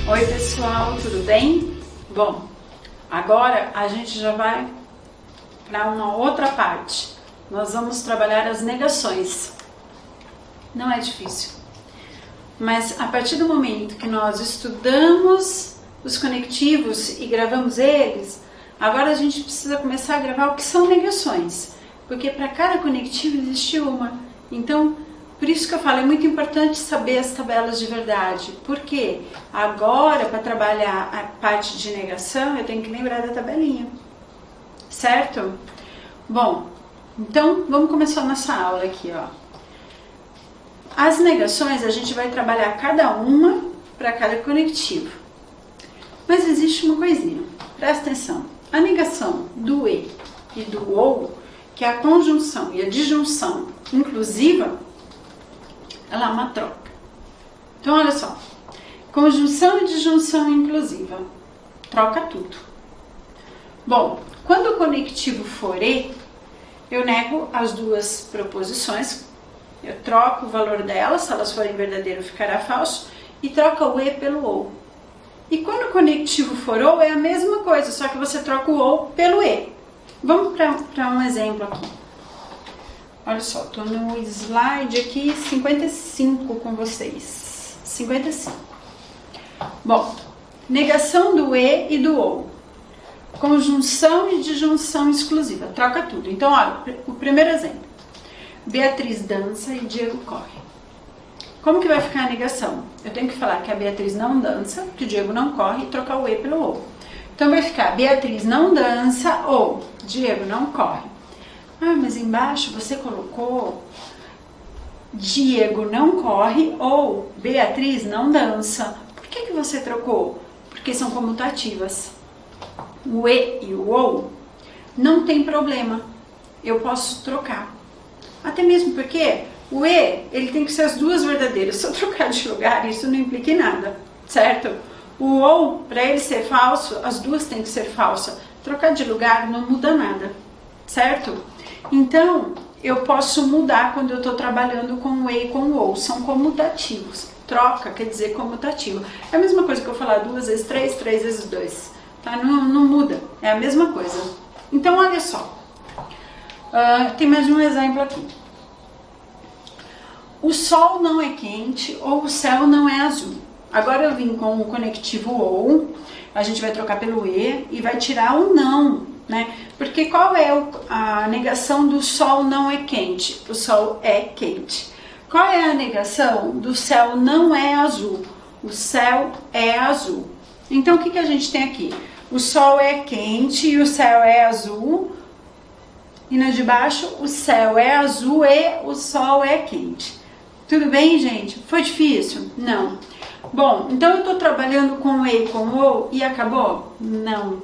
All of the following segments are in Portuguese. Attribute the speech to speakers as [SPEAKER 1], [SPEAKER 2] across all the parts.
[SPEAKER 1] Oi pessoal, tudo bem? Bom, agora a gente já vai para uma outra parte. Nós vamos trabalhar as negações. Não é difícil, mas a partir do momento que nós estudamos os conectivos e gravamos eles, agora a gente precisa começar a gravar o que são negações, porque para cada conectivo existe uma. Então, por isso que eu falo, é muito importante saber as tabelas de verdade, porque agora, para trabalhar a parte de negação, eu tenho que lembrar da tabelinha, certo? Bom, então vamos começar a nossa aula aqui, ó. As negações a gente vai trabalhar cada uma para cada conectivo, mas existe uma coisinha, presta atenção, a negação do e do ou, que é a conjunção e a disjunção inclusiva, ela é uma troca. Então, olha só. Conjunção e disjunção inclusiva. Troca tudo. Bom, quando o conectivo for e, eu nego as duas proposições. Eu troco o valor delas, se elas forem verdadeiro, ficará falso. E troca o e pelo ou. E quando o conectivo for ou, é a mesma coisa, só que você troca o ou pelo e. Vamos para um exemplo aqui. Olha só, estou no slide aqui 55 com vocês. 55. Bom, negação do e do ou. Conjunção e disjunção exclusiva. Troca tudo. Então, olha, o primeiro exemplo. Beatriz dança e Diego corre. Como que vai ficar a negação? Eu tenho que falar que a Beatriz não dança, que o Diego não corre e trocar o e pelo ou. Então, vai ficar Beatriz não dança ou Diego não corre. Ah, mas embaixo você colocou Diego não corre ou Beatriz não dança. Por que você trocou? Porque são comutativas. O e e o ou não tem problema. Eu posso trocar. Até mesmo porque o e, ele tem que ser as duas verdadeiras. Se eu trocar de lugar, isso não implica em nada, certo? O ou, para ele ser falso, as duas têm que ser falsas. Trocar de lugar não muda nada, certo? Então, eu posso mudar quando eu estou trabalhando com o e e com o ou. São comutativos. Troca quer dizer comutativo. É a mesma coisa que eu falar 2 vezes 3, 3 vezes 2. Tá? Não muda. É a mesma coisa. Então, olha só. Tem mais um exemplo aqui. O sol não é quente ou o céu não é azul. Agora eu vim com o conectivo ou. A gente vai trocar pelo e vai tirar o não. Né? Porque qual é a negação do sol não é quente? O sol é quente. Qual é a negação do céu não é azul? O céu é azul. Então, o que a gente tem aqui? O sol é quente e o céu é azul. E na de baixo, o céu é azul e o sol é quente. Tudo bem, gente? Foi difícil? Não. Bom, então eu estou trabalhando com o e e com o ou e acabou? Não.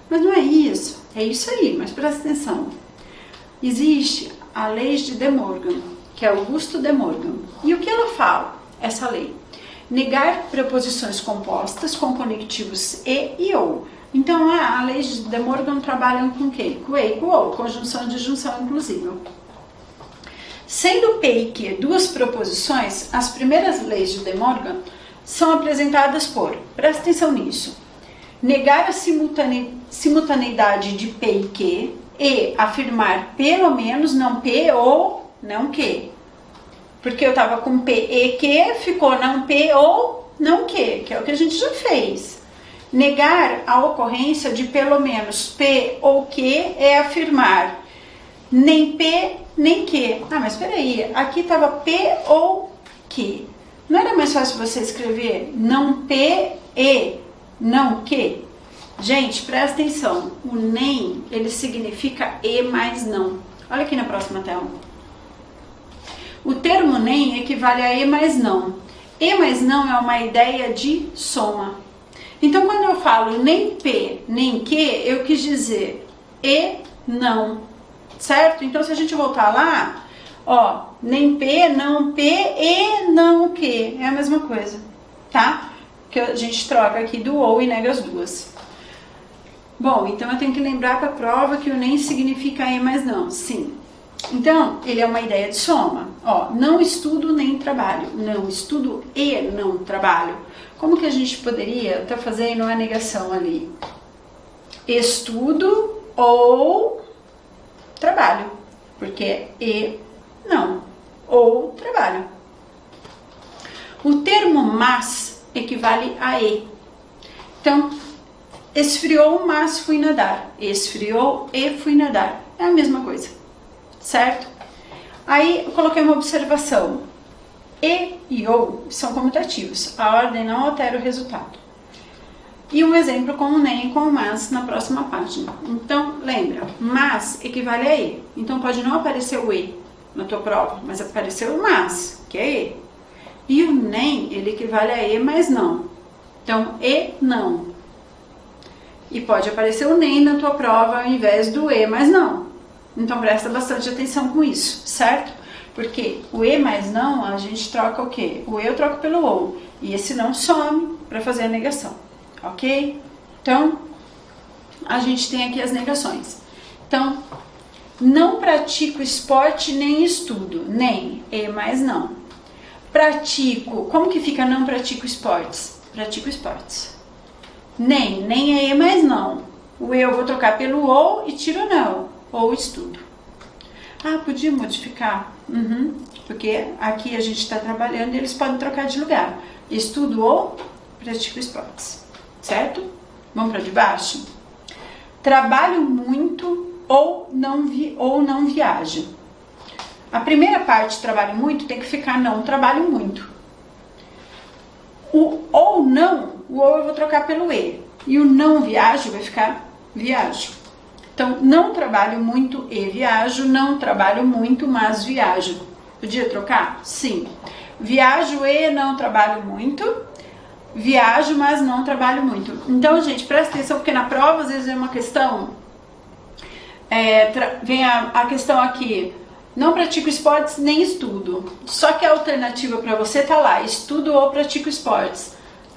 [SPEAKER 1] Mas não é isso. É isso aí, mas presta atenção. Existe a lei de De Morgan, que é Augusto De Morgan. E o que ela fala, essa lei? Negar preposições compostas com conectivos e ou. Então, a lei de De Morgan trabalha com o quê? Com e com ou, conjunção e disjunção inclusiva. Sendo P e Q duas proposições, as primeiras leis de De Morgan são apresentadas por, presta atenção nisso, negar a simultaneidade de P e Q e afirmar pelo menos não P ou não Q. Porque eu estava com P e Q, ficou não P ou não Q, que é o que a gente já fez. Negar a ocorrência de pelo menos P ou Q é afirmar nem P nem Q. Ah, mas espera aí, aqui estava P ou Q. Não era mais fácil você escrever não P e não Q? Gente, presta atenção. O nem, ele significa e mais não. Olha aqui na próxima tela. O termo nem equivale a e mais não. E mais não é uma ideia de soma. Então, quando eu falo nem P, nem Q, eu quis dizer e não. Certo? Então, se a gente voltar lá, ó, nem P, não P e não Q. É a mesma coisa, tá? Que a gente troca aqui do ou e nega as duas. Bom, então eu tenho que lembrar para a prova que o nem significa e mais não. Sim. Então, ele é uma ideia de soma. Ó, não estudo nem trabalho. Não estudo e não trabalho. Como que a gente poderia estar fazendo a negação ali? Estudo ou trabalho. Porque é e não. Ou trabalho. O termo mas equivale a e. Então, esfriou, mas fui nadar. Esfriou e fui nadar. É a mesma coisa, certo? Aí eu coloquei uma observação. E ou são comutativos. A ordem não altera o resultado. E um exemplo com o nem e com o mas na próxima página. Então, lembra, mas equivale a e. Então, pode não aparecer o e na tua prova, mas apareceu o mas, que é e. E o nem, ele equivale a e, mas não. Então, e não. E pode aparecer o nem na tua prova ao invés do e, mas não. Então, presta bastante atenção com isso, certo? Porque o e, mas não, a gente troca o quê? O e eu troco pelo ou. E esse não some para fazer a negação, ok? Então, a gente tem aqui as negações. Então, não pratico esporte nem estudo. Nem, e, mas não. Pratico, como que fica não pratico esportes? Pratico esportes. Nem é e, mas não. O eu vou trocar pelo ou e tiro não. Ou estudo. Ah, podia modificar? Porque aqui a gente está trabalhando e eles podem trocar de lugar. Estudo ou pratico esportes. Certo? Vamos para de baixo? Trabalho muito ou não viajo. A primeira parte, trabalho muito, tem que ficar não trabalho muito. O ou não, o ou eu vou trocar pelo e. E o não viajo vai ficar viajo. Então, não trabalho muito e viajo, não trabalho muito, mas viajo. Podia trocar? Sim. Viajo e não trabalho muito. Viajo, mas não trabalho muito. Então, gente, presta atenção, porque na prova, às vezes, é uma questão... vem a questão aqui... Não pratico esportes nem estudo. Só que a alternativa para você tá lá, estudo ou pratico esportes.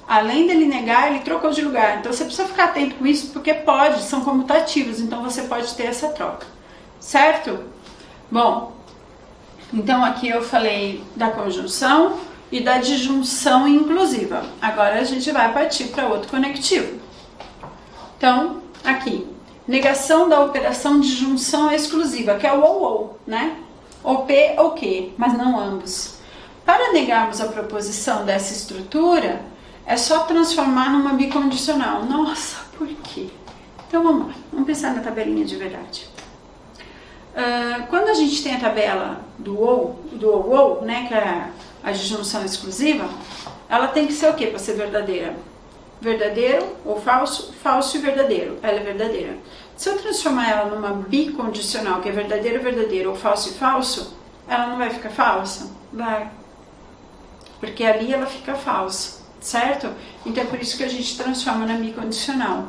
[SPEAKER 1] Além dele negar, ele trocou de lugar. Então você precisa ficar atento com isso, porque pode, são comutativos, então você pode ter essa troca. Certo? Bom, então aqui eu falei da conjunção e da disjunção inclusiva. Agora a gente vai partir para outro conectivo. Então, aqui, negação da operação de junção exclusiva, que é o ou, né? Ou P ou Q, mas não ambos. Para negarmos a proposição dessa estrutura, é só transformar numa bicondicional. Nossa, por quê? Então vamos lá, vamos pensar na tabelinha de verdade. Quando a gente tem a tabela do ou, né, que é a disjunção exclusiva, ela tem que ser o quê para ser verdadeira? Verdadeiro ou falso, falso e verdadeiro. Ela é verdadeira. Se eu transformar ela numa bicondicional, que é verdadeiro, verdadeiro, ou falso e falso, ela não vai ficar falsa? Vai. Porque ali ela fica falsa, certo? Então é por isso que a gente transforma na bicondicional,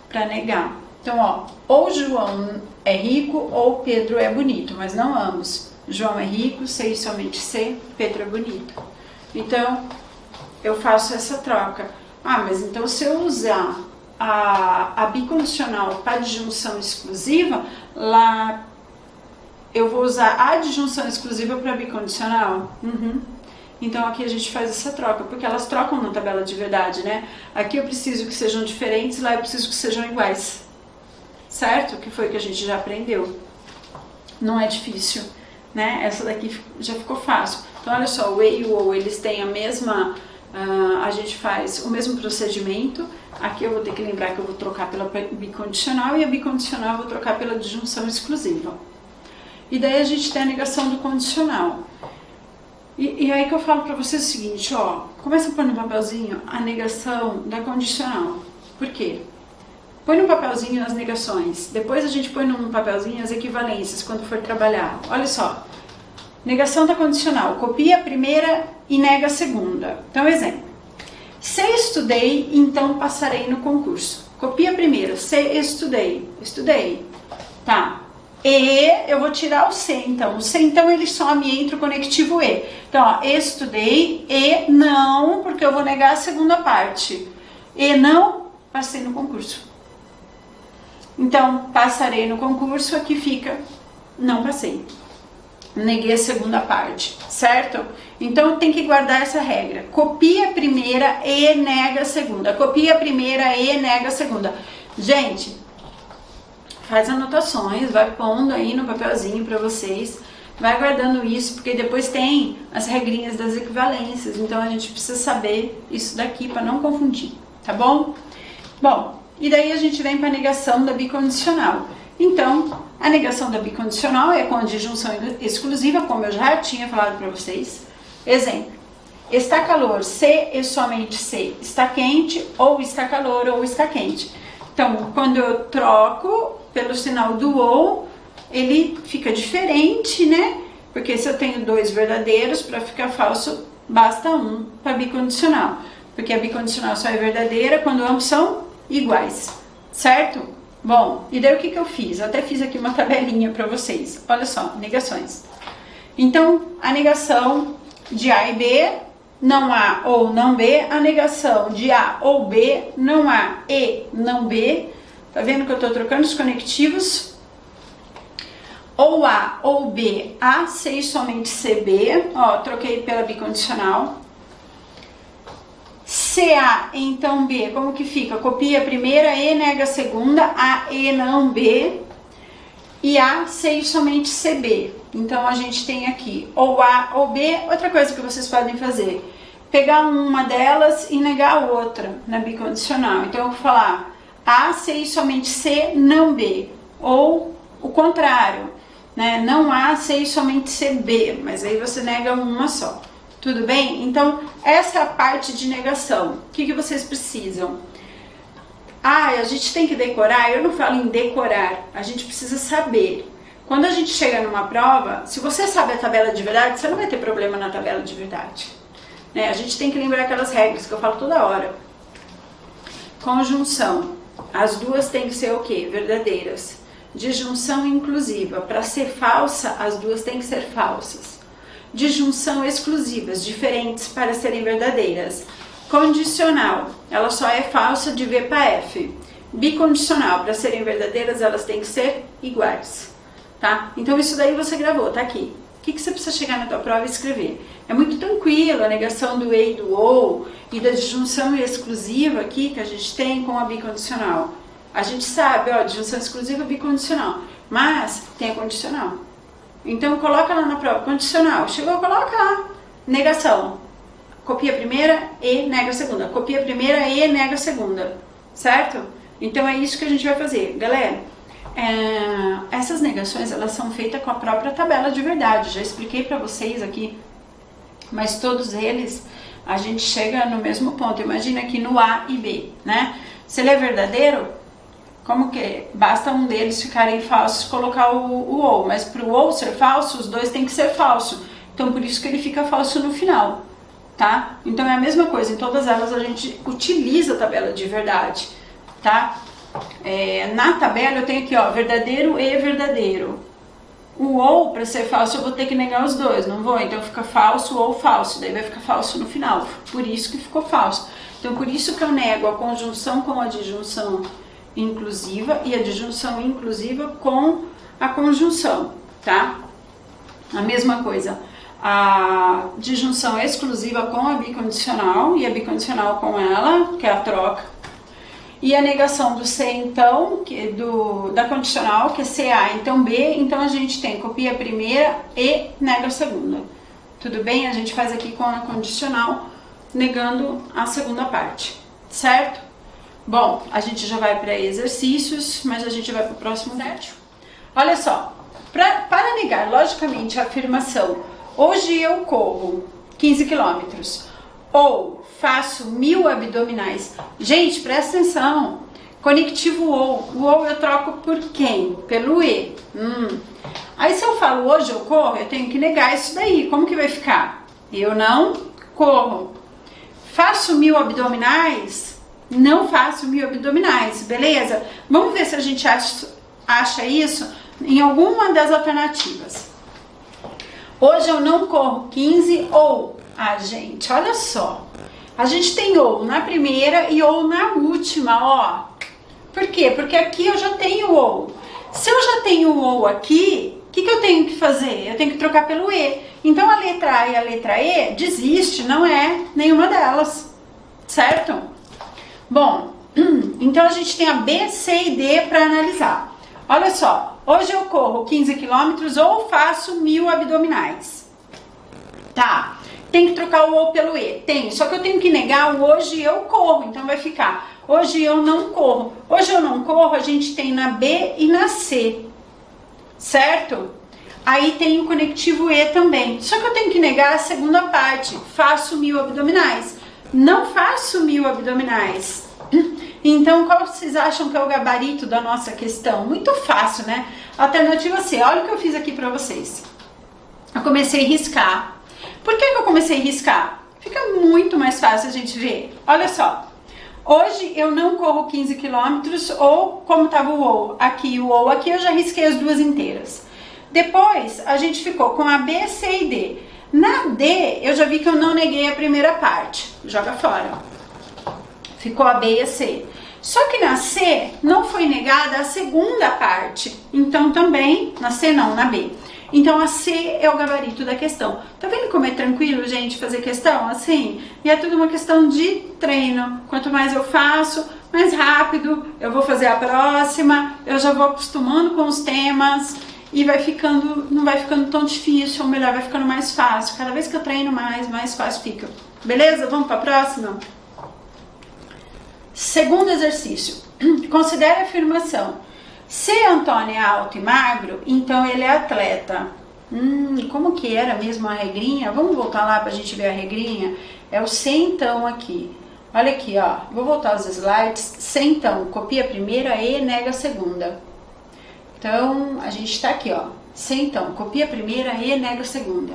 [SPEAKER 1] para negar. Então, ó, ou João é rico ou Pedro é bonito, mas não ambos. João é rico, C e somente C, Pedro é bonito. Então, eu faço essa troca. Ah, mas então se eu usar a bicondicional para disjunção exclusiva, lá eu vou usar a disjunção exclusiva para bicondicional? Então aqui a gente faz essa troca, porque elas trocam na tabela de verdade, né? Aqui eu preciso que sejam diferentes, lá eu preciso que sejam iguais. Certo? Que foi o que a gente já aprendeu. Não é difícil, né? Essa daqui já ficou fácil. Então olha só, o e e o ou, eles têm a mesma... a gente faz o mesmo procedimento. Aqui eu vou ter que lembrar que eu vou trocar pela bicondicional e a bicondicional eu vou trocar pela disjunção exclusiva. E daí a gente tem a negação do condicional. E aí que eu falo para vocês o seguinte, ó, começa a pôr no papelzinho a negação da condicional. Por quê? Põe no papelzinho as negações, depois a gente põe no papelzinho as equivalências quando for trabalhar. Olha só, negação da condicional, copia a primeira e nega a segunda. Então, exemplo, se estudei, então passarei no concurso. Copia a primeira, se estudei, tá. E eu vou tirar o C, então. O C, então, ele some entre o conectivo E. Então, ó, estudei e não, porque eu vou negar a segunda parte. E não, passei no concurso. Então, passarei no concurso, aqui fica, não passei. neguei a segunda parte, certo? Então tem que guardar essa regra. Copia a primeira e nega a segunda. Copia a primeira e nega a segunda. Gente, faz anotações, vai pondo aí no papelzinho para vocês. Vai guardando isso, porque depois tem as regrinhas das equivalências. Então a gente precisa saber isso daqui para não confundir, tá bom? Bom, e daí a gente vem para a negação da bicondicional. Então, a negação da bicondicional é com a disjunção exclusiva, como eu já tinha falado para vocês. Exemplo: está calor se e somente se está quente, ou está calor ou está quente. Então, quando eu troco pelo sinal do ou, ele fica diferente, né? Porque se eu tenho dois verdadeiros, para ficar falso, basta um para bicondicional. Porque a bicondicional só é verdadeira quando ambos são iguais, certo? Bom, e daí o que eu fiz? Eu até fiz aqui uma tabelinha para vocês. Olha só, negações. Então, a negação de A e B, não A ou não B. A negação de A ou B, não A e não B. Tá vendo que eu tô trocando os conectivos? Ou A ou B, A, C e somente CB. Ó, troquei pela bicondicional. CA, então B, como que fica? Copia a primeira e nega a segunda, A e não B. E A, C e somente CB. Então a gente tem aqui ou A ou B. Outra coisa que vocês podem fazer: pegar uma delas e negar a outra na bicondicional. Então eu vou falar A, C e somente C, não B. Ou o contrário, né? Não A, C e somente CB. Mas aí você nega uma só. Tudo bem? Então, essa é a parte de negação. O que vocês precisam? A gente tem que decorar. Eu não falo em decorar, a gente precisa saber. Quando a gente chega numa prova, se você sabe a tabela de verdade, você não vai ter problema na tabela de verdade, né? A gente tem que lembrar aquelas regras que eu falo toda hora. Conjunção, as duas têm que ser o quê? Verdadeiras. Disjunção inclusiva, para ser falsa, as duas têm que ser falsas. Disjunção exclusivas, diferentes para serem verdadeiras. Condicional, ela só é falsa de V para F. Bicondicional, para serem verdadeiras, elas têm que ser iguais, tá? Então isso daí você gravou, tá aqui. O que você precisa chegar na tua prova e escrever? É muito tranquilo a negação do e e do ou e da disjunção exclusiva aqui que a gente tem com a bicondicional. A gente sabe, ó, disjunção exclusiva bicondicional, mas tem a condicional. Então coloca lá na prova, condicional, chegou, coloca lá, negação, copia a primeira e nega a segunda, copia a primeira e nega a segunda, certo? Então é isso que a gente vai fazer, galera. Essas negações, elas são feitas com a própria tabela de verdade, já expliquei pra vocês aqui, mas todos eles, a gente chega no mesmo ponto. Imagina aqui no A e B, né? Se ele é verdadeiro, como que basta um deles ficarem falsos, colocar o ou, mas para o ou ser falso, os dois têm que ser falso. Então por isso que ele fica falso no final, tá? Então é a mesma coisa, em todas elas a gente utiliza a tabela de verdade, tá? Na tabela eu tenho aqui, ó, verdadeiro e verdadeiro. O ou, para ser falso, eu vou ter que negar os dois, não vou? Então fica falso ou falso, daí vai ficar falso no final, por isso que ficou falso. Então por isso que eu nego a conjunção com a disjunção inclusiva e a disjunção inclusiva com a conjunção, tá? A mesma coisa, a disjunção exclusiva com a bicondicional e a bicondicional com ela, que é a troca. E a negação do C, então, da condicional, que é CA, então B, então a gente tem copia a primeira e nega a segunda. Tudo bem? A gente faz aqui com a condicional, negando a segunda parte, certo? Bom, a gente já vai para exercícios, mas a gente vai para o próximo vídeo. Olha só, para negar logicamente a afirmação, hoje eu corro 15 quilômetros, ou faço 1000 abdominais. Gente, presta atenção, conectivo ou, o ou eu troco por quem? Pelo e. Aí se eu falo hoje eu corro, eu tenho que negar isso daí, como que vai ficar? Eu não corro. Faço 1000 abdominais? Não faço 1000 abdominais, beleza? Vamos ver se a gente acha isso em alguma das alternativas. Hoje eu não corro 15 ou... gente, olha só. A gente tem ou na primeira e ou na última, ó. Por quê? Porque aqui eu já tenho ou. Se eu já tenho ou aqui, O que eu tenho que fazer? Eu tenho que trocar pelo E. Então a letra A e a letra E desiste, não é nenhuma delas, certo? Bom, então a gente tem a B, C e D para analisar. Olha só, hoje eu corro 15 quilômetros ou faço 1000 abdominais. Tá, tem que trocar o O pelo E? Tem, só que eu tenho que negar o hoje eu corro, então vai ficar hoje eu não corro. Hoje eu não corro, a gente tem na B e na C, certo? Aí tem o conectivo E também, só que eu tenho que negar a segunda parte, faço 1000 abdominais. Não faço 1000 abdominais. Então, qual vocês acham que é o gabarito da nossa questão? Muito fácil, né? Alternativa C, olha o que eu fiz aqui pra vocês. Eu comecei a riscar. Por que eu comecei a riscar? Fica muito mais fácil a gente ver. Olha só. Hoje eu não corro 15 quilômetros, ou como estava o O aqui, o O aqui, eu já risquei as duas inteiras. Depois, a gente ficou com a B, C e D. Na D, eu já vi que eu não neguei a primeira parte. Joga fora. Ficou a B e a C. Só que na C, não foi negada a segunda parte. Então, também, na C não, na B. Então, a C é o gabarito da questão. Tá vendo como é tranquilo, gente, fazer questão assim? E é tudo uma questão de treino. Quanto mais eu faço, mais rápido eu vou fazer a próxima. Eu já vou acostumando com os temas. E vai ficando, não vai ficando tão difícil, ou melhor, vai ficando mais fácil. Cada vez que eu treino mais fácil fica. Beleza? Vamos para a próxima? Segundo exercício. Considere a afirmação. Se Antônio é alto e magro, então ele é atleta. Como que era mesmo a regrinha? Vamos voltar lá para a gente ver a regrinha? É o se então aqui. Olha aqui, ó. Vou voltar aos slides. Se então, copia a primeira e nega a segunda. Então, a gente tá aqui, ó. Se então, copia a primeira e nega a segunda.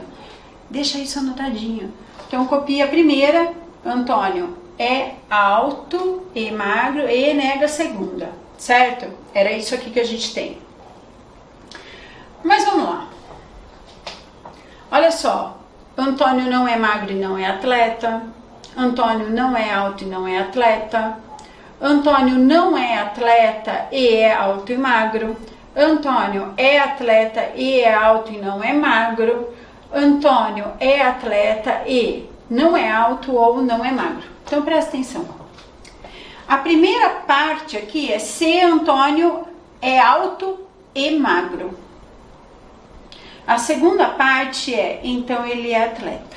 [SPEAKER 1] Deixa isso anotadinho. Então, copia a primeira, Antônio é alto e magro e nega a segunda, certo? Era isso aqui que a gente tem. Mas vamos lá. Olha só, Antônio não é magro e não é atleta. Antônio não é alto e não é atleta. Antônio não é atleta e é alto e magro. Antônio é atleta e é alto e não é magro. Antônio é atleta e não é alto ou não é magro. Então presta atenção. A primeira parte aqui é se Antônio é alto e magro. A segunda parte é então ele é atleta.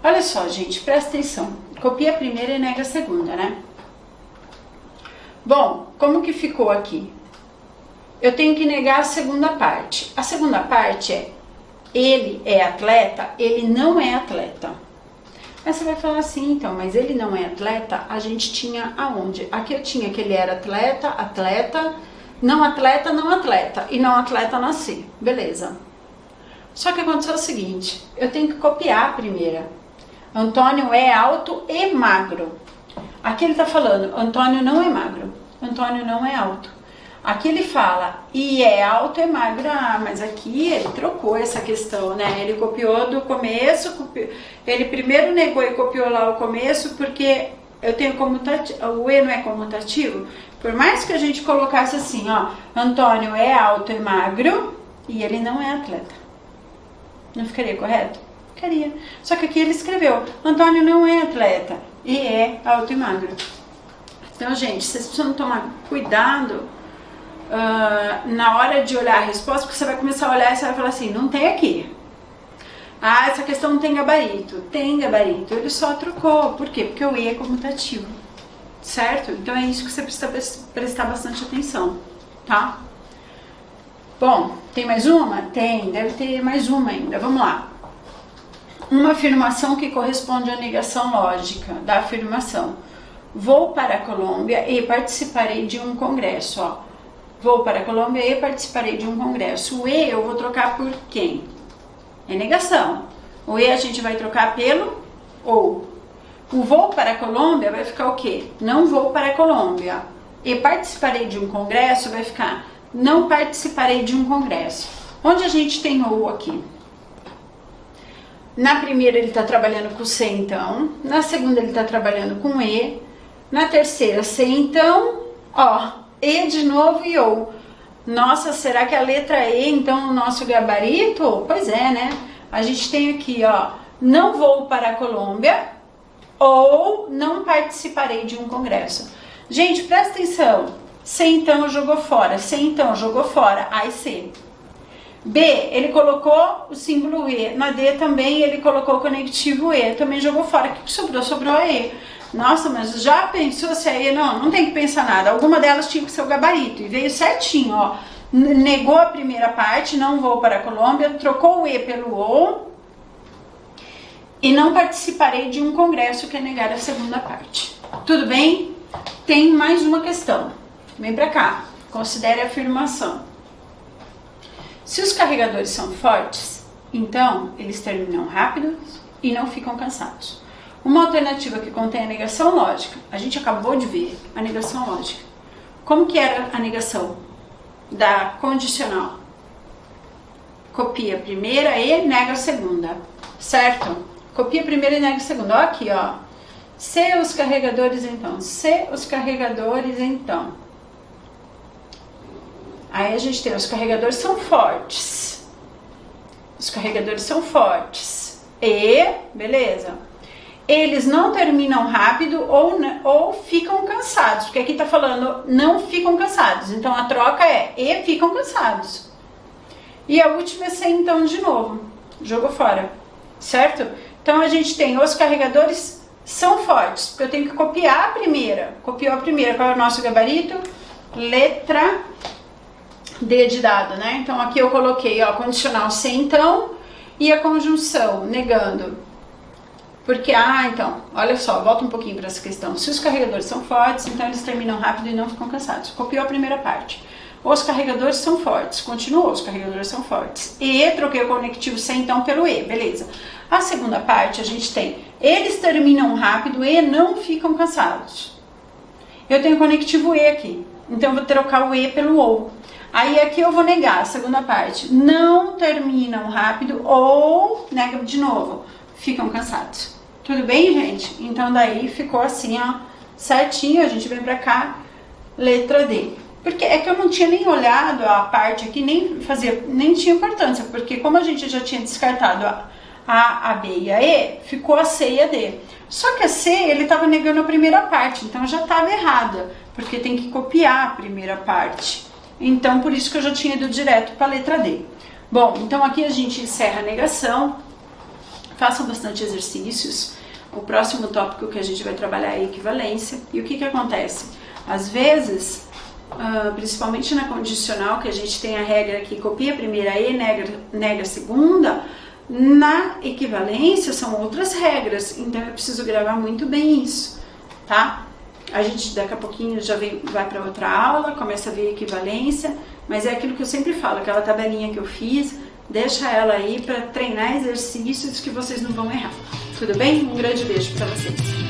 [SPEAKER 1] Olha só, gente, presta atenção. Copia a primeira e nega a segunda, né? Bom, como que ficou aqui? Eu tenho que negar a segunda parte. A segunda parte é ele é atleta, ele não é atleta. Aí você vai falar assim, então, mas ele não é atleta? A gente tinha aonde? Aqui eu tinha que ele era atleta, atleta, não atleta, não atleta. E não atleta na C. Beleza. Só que aconteceu o seguinte, eu tenho que copiar a primeira. Antônio é alto e magro. Aqui ele tá falando, Antônio não é magro, Antônio não é alto. Aqui ele fala, e é alto e magro, mas aqui ele trocou essa questão, né? Ele copiou do começo, ele primeiro negou e copiou lá o começo, porque eu tenho comutativo, o E não é comutativo. Por mais que a gente colocasse assim, ó, Antônio é alto e magro, e ele não é atleta. Não ficaria correto? Ficaria. Só que aqui ele escreveu, Antônio não é atleta, e é alto e magro. Então, gente, vocês precisam tomar cuidado na hora de olhar a resposta, porque você vai começar a olhar e você vai falar assim, não tem aqui. Ah, essa questão não tem gabarito. Tem gabarito, ele só trocou. Por quê? Porque o E é comutativo, certo? Então é isso que você precisa prestar bastante atenção, tá? Bom, tem mais uma? Tem, deve ter mais uma ainda. Vamos lá. Uma afirmação que corresponde à negação lógica da afirmação. Vou para a Colômbia e participarei de um congresso, ó. Vou para a Colômbia e participarei de um congresso. O E eu vou trocar por quem? É negação. O E a gente vai trocar pelo ou. O vou para a Colômbia vai ficar o quê? Não vou para a Colômbia. E participarei de um congresso vai ficar não participarei de um congresso. Onde a gente tem ou aqui? Na primeira ele está trabalhando com C então. Na segunda ele está trabalhando com E. Na terceira C então. Ó. E de novo e ou. Nossa, será que a letra E, então, o nosso gabarito? Pois é, né? A gente tem aqui, ó, não vou para a Colômbia ou não participarei de um congresso. Gente, presta atenção. C, então, jogou fora. C, então, jogou fora. A e C. B, ele colocou o símbolo E. Na D também ele colocou o conectivo E. Também jogou fora. O que sobrou? Sobrou a E. Nossa, mas já pensou se a E... Não tem que pensar nada. Alguma delas tinha que ser o gabarito. E veio certinho, ó. Negou a primeira parte, não vou para a Colômbia. Trocou o E pelo O. E não participarei de um congresso, que é negar a segunda parte. Tudo bem? Tem mais uma questão. Vem pra cá. Considere a afirmação. Se os carregadores são fortes, então eles terminam rápido e não ficam cansados. Uma alternativa que contém a negação lógica. A gente acabou de ver a negação lógica. Como que era a negação da condicional? Copia a primeira e nega a segunda, certo? Copia a primeira e nega a segunda. Ó aqui, ó. Se os carregadores, então. Se os carregadores, então. Aí a gente tem, os carregadores são fortes. Os carregadores são fortes. E, beleza. Eles não terminam rápido ou ficam cansados. Porque aqui tá falando não ficam cansados. Então a troca é e ficam cansados. E a última é C, então, de novo. Jogou fora. Certo? Então a gente tem os carregadores são fortes. Porque eu tenho que copiar a primeira. Copiou a primeira. Qual é o nosso gabarito? Letra D de dado, né? Então aqui eu coloquei, ó, condicional C, então, e a conjunção, negando. Porque, então, olha só, volta um pouquinho para essa questão. Se os carregadores são fortes, então eles terminam rápido e não ficam cansados. Copiou a primeira parte. Os carregadores são fortes. Continuou, os carregadores são fortes. E, troquei o conectivo C, então, pelo E, beleza. A segunda parte, a gente tem, eles terminam rápido e não ficam cansados. Eu tenho conectivo E aqui. Então, eu vou trocar o E pelo OU. Aí aqui eu vou negar a segunda parte. Não terminam rápido ou, nega de novo, ficam cansados. Tudo bem, gente? Então daí ficou assim, ó, certinho. A gente vem pra cá, letra D. Porque é que eu não tinha nem olhado a parte aqui, nem tinha importância. Porque como a gente já tinha descartado a B e a E, ficou a C e a D. Só que a C, ele tava negando a primeira parte, então já tava errada. Porque tem que copiar a primeira parte. Então, por isso que eu já tinha ido direto para a letra D. Bom, então aqui a gente encerra a negação. Façam bastante exercícios. O próximo tópico que a gente vai trabalhar é a equivalência. E o que acontece? Às vezes, principalmente na condicional, que a gente tem a regra que copia a primeira E, nega a segunda, na equivalência são outras regras. Então, eu preciso gravar muito bem isso, tá? A gente daqui a pouquinho já vai para outra aula, começa a ver equivalência, mas é aquilo que eu sempre falo, aquela tabelinha que eu fiz, deixa ela aí para treinar exercícios que vocês não vão errar. Tudo bem? Um grande beijo para vocês.